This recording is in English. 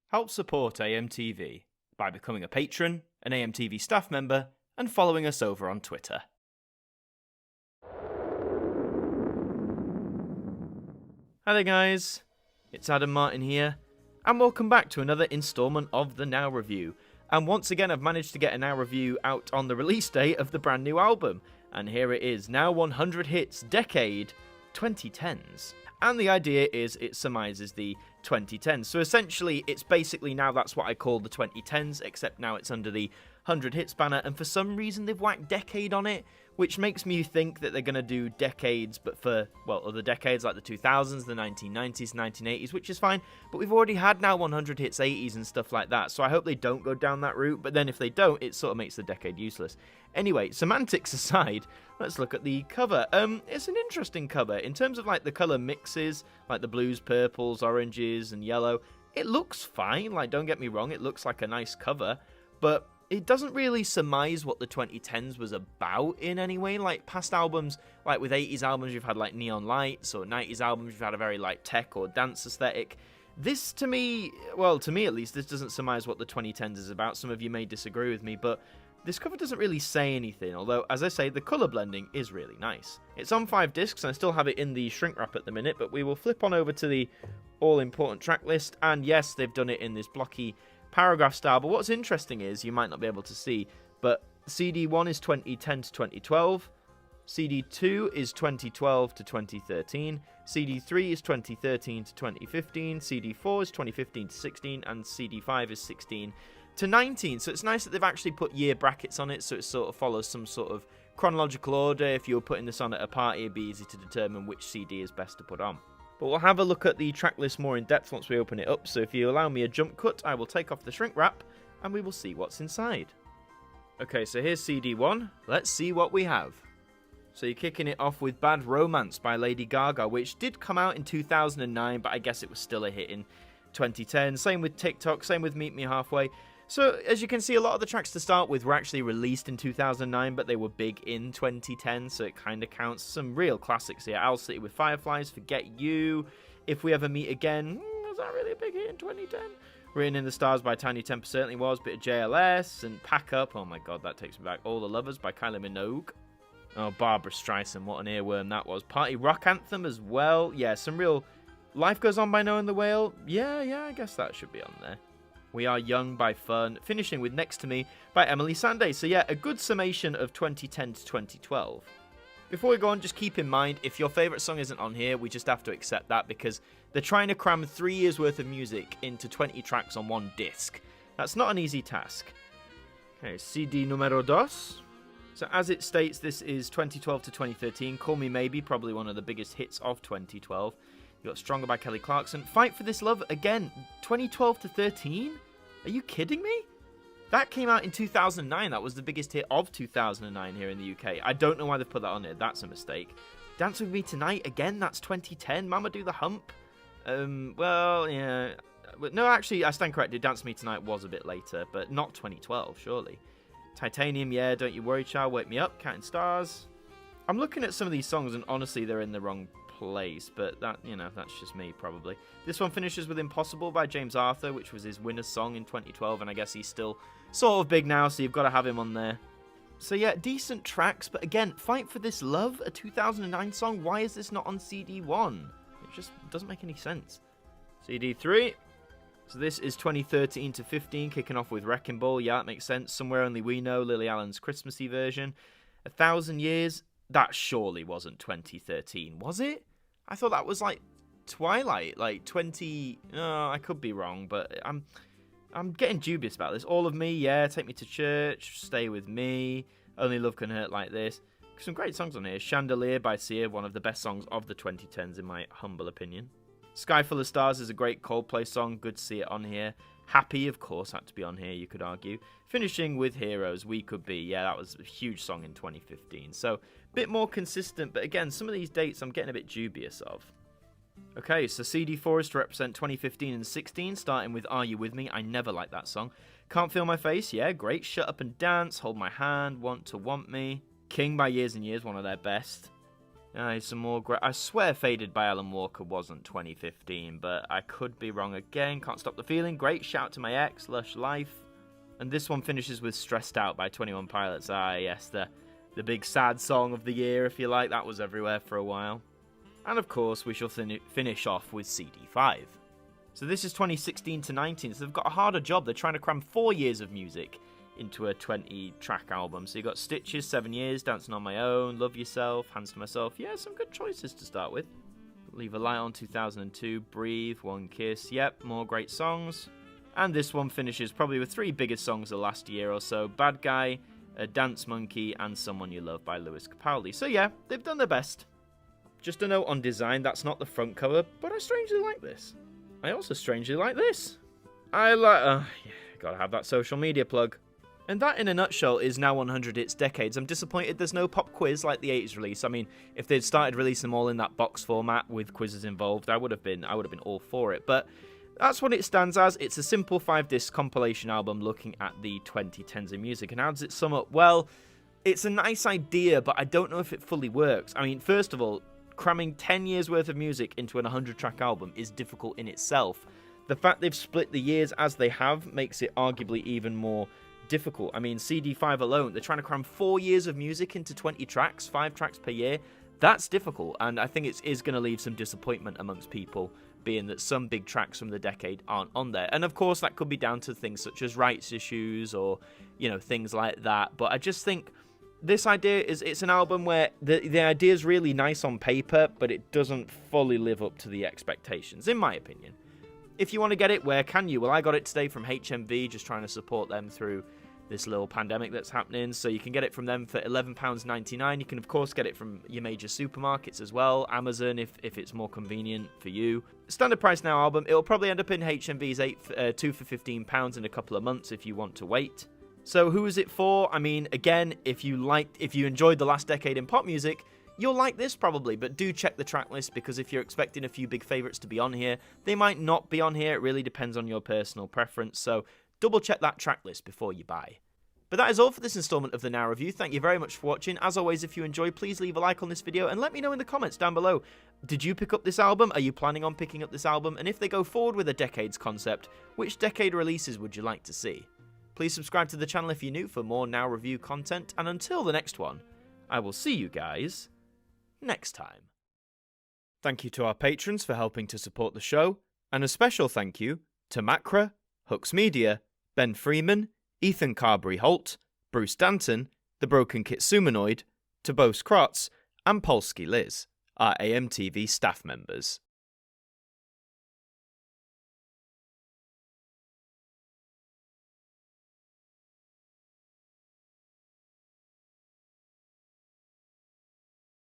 Help support AMTV by becoming a patron, an AMTV staff member, and following us over on Twitter. Hi there guys, it's Adam Martin here, and welcome back to another instalment of the Now Review. And once again I've managed to get a Now Review out on the release date of the brand new album, and here it is, Now 100 Hits Decade 2010s. And the idea is it surmises the 2010s. So essentially, it's basically now that's what I call the 2010s, except now it's under the 100 hits banner. And for some reason, they've whacked decade on it, which makes me think that they're going to do decades, but for, well, other decades like the 2000s, the 1990s, 1980s, which is fine. But we've already had now 100 hits 80s and stuff like that. So I hope they don't go down that route. But then if they don't, it sort of makes the decade useless. Anyway, semantics aside, let's look at the cover. It's an interesting cover. In terms of like the colour mixes, like the blues, purples, oranges and yellow, it looks fine. Like, don't get me wrong, it looks like a nice cover, but it doesn't really surmise what the 2010s was about in any way. Like past albums, like with 80s albums, you've had like neon lights, or 90s albums, you've had a very like tech or dance aesthetic. This to me, well, to me at least, this doesn't surmise what the 2010s is about. Some of you may disagree with me, but this cover doesn't really say anything, although, as I say, the colour blending is really nice. It's on 5 discs, and I still have it in the shrink wrap at the minute, but we will flip on over to the all-important track list, and yes, they've done it in this blocky paragraph style, but what's interesting is, you might not be able to see, but CD1 is 2010 to 2012, CD2 is 2012 to 2013, CD3 is 2013 to 2015, CD4 is 2015 to 16, and CD5 is 16 to 19, so it's nice that they've actually put year brackets on it, so it sort of follows some sort of chronological order. If you were putting this on at a party, it'd be easy to determine which CD is best to put on. But we'll have a look at the track list more in depth once we open it up, so if you allow me a jump cut, I will take off the shrink wrap, and we will see what's inside. Okay, so here's CD1, let's see what we have. So you're kicking it off with Bad Romance by Lady Gaga, which did come out in 2009, but I guess it was still a hit in 2010. Same with TikTok, same with Meet Me Halfway. So, as you can see, a lot of the tracks to start with were actually released in 2009, but they were big in 2010, so it kind of counts. Some real classics here. Owl City with Fireflies, Forget You, If We Ever Meet Again. Was that really a big hit in 2010? Written in the Stars by Tiny Temper certainly was. Bit of JLS and Pack Up. Oh my god, that takes me back. All the Lovers by Kylie Minogue. Oh, Barbara Streisand, what an earworm that was. Party Rock Anthem as well. Yeah, some real... Life Goes On by Noah and the Whale. Yeah, I guess that should be on there. We Are Young by Fun, finishing with Next to Me by Emily Sandé. So yeah, a good summation of 2010 to 2012. Before we go on, just keep in mind, if your favourite song isn't on here, we just have to accept that, because they're trying to cram 3 years worth of music into 20 tracks on one disc. That's not an easy task. Okay, CD numero dos. So as it states, this is 2012 to 2013. Call Me Maybe, probably one of the biggest hits of 2012. You got Stronger by Kelly Clarkson. Fight for This Love, again, 2012 to 13? Are you kidding me? That came out in 2009. That was the biggest hit of 2009 here in the UK. I don't know why they've put that on here. That's a mistake. Dance With Me Tonight, again, that's 2010. Mama Do the Hump. Well, yeah. No, actually, I stand corrected. Dance With Me Tonight was a bit later, but not 2012, surely. Titanium, yeah, Don't You Worry Child, Wake Me Up, Counting Stars. I'm looking at some of these songs, and honestly, they're in the wrong place, but that, you know, that's just me probably. This one finishes with Impossible by James Arthur, which was his winner's song in 2012, and I guess he's still sort of big now, so you've got to have him on there. So yeah, decent tracks, but again, Fight for This Love, a 2009 song, why is this not on CD1? It just doesn't make any sense. CD3, so this is 2013 to 15, kicking off with Wrecking Ball, yeah, that makes sense. Somewhere Only We Know, Lily Allen's Christmassy version. 1,000 Years, that surely wasn't 2013, was it? I thought that was like Twilight, like 20... Oh, I could be wrong, but I'm getting dubious about this. All of Me, yeah, Take Me to Church, Stay With Me, Only Love Can Hurt Like This. Some great songs on here. Chandelier by Sia, one of the best songs of the 2010s in my humble opinion. Sky Full of Stars is a great Coldplay song, good to see it on here. Happy, of course, had to be on here, you could argue. Finishing with Heroes, We Could Be. Yeah, that was a huge song in 2015. So, a bit more consistent, but again, some of these dates I'm getting a bit dubious of. Okay, so CD4 is to represent 2015 and 16, starting with Are You With Me? I never liked that song. Can't Feel My Face, yeah, great. Shut Up and Dance, Hold My Hand, Want to Want Me. King by Years and Years, one of their best. Some more I swear Faded by Alan Walker wasn't 2015, but I could be wrong again. Can't Stop the Feeling. Great Shout to My Ex. Lush Life. And this one finishes with Stressed Out by 21 Pilots. Yes, the big sad song of the year, if you like. That was everywhere for a while. And of course, we shall finish off with CD5. So this is 2016 to 19, so they've got a harder job. They're trying to cram 4 years of music into a 20-track album. So you got Stitches, 7 Years, Dancing on My Own, Love Yourself, Hands to Myself. Yeah, some good choices to start with. Leave a Light On, 2002, Breathe, One Kiss. Yep, more great songs. And this one finishes probably with 3 biggest songs the last year or so. Bad Guy, Dance Monkey, and Someone You Love by Lewis Capaldi. So yeah, they've done their best. Just a note on design, that's not the front cover, but I strangely like this. I also strangely like this. Yeah, gotta have that social media plug. And that, in a nutshell, is Now 100 Hits Decades. I'm disappointed there's no pop quiz like the 80s release. I mean, if they'd started releasing them all in that box format with quizzes involved, I would have been all for it. But that's what it stands as. It's a simple 5-disc compilation album looking at the 2010s in music. And how does it sum up? Well, it's a nice idea, but I don't know if it fully works. I mean, first of all, cramming 10 years worth of music into an 100-track album is difficult in itself. The fact they've split the years as they have makes it arguably even more difficult. I mean, CD5 alone, they're trying to cram 4 years of music into 20 tracks, 5 tracks per year. That's difficult, and I think it is going to leave some disappointment amongst people, being that some big tracks from the decade aren't on there. And of course, that could be down to things such as rights issues or, things like that. But I just think this idea it's an album where the idea is really nice on paper, but it doesn't fully live up to the expectations, in my opinion. If you want to get it, where can you? Well, I got it today from HMV, just trying to support them through this little pandemic that's happening. So you can get it from them for £11.99. You can, of course, get it from your major supermarkets as well. Amazon, if it's more convenient for you. Standard price now album. It'll probably end up in HMV's 2 for £15 in a couple of months if you want to wait. So who is it for? I mean, again, if you enjoyed the last decade in pop music, you'll like this probably, but do check the track list, because if you're expecting a few big favourites to be on here, they might not be on here. It really depends on your personal preference, so double check that track list before you buy. But that is all for this installment of the Now Review. Thank you very much for watching. As always, if you enjoyed, please leave a like on this video and let me know in the comments down below. Did you pick up this album? Are you planning on picking up this album? And if they go forward with a decades concept, which decade releases would you like to see? Please subscribe to the channel if you're new for more Now Review content, and until the next one, I will see you guys next time. Thank you to our patrons for helping to support the show, and a special thank you to Macra, Hooks Media, Ben Freeman, Ethan Carberry-Holt, Bruce Danton, The Broken Kitsumanoid, Tobos Krotz, and Polsky Liz, our AMTV staff members.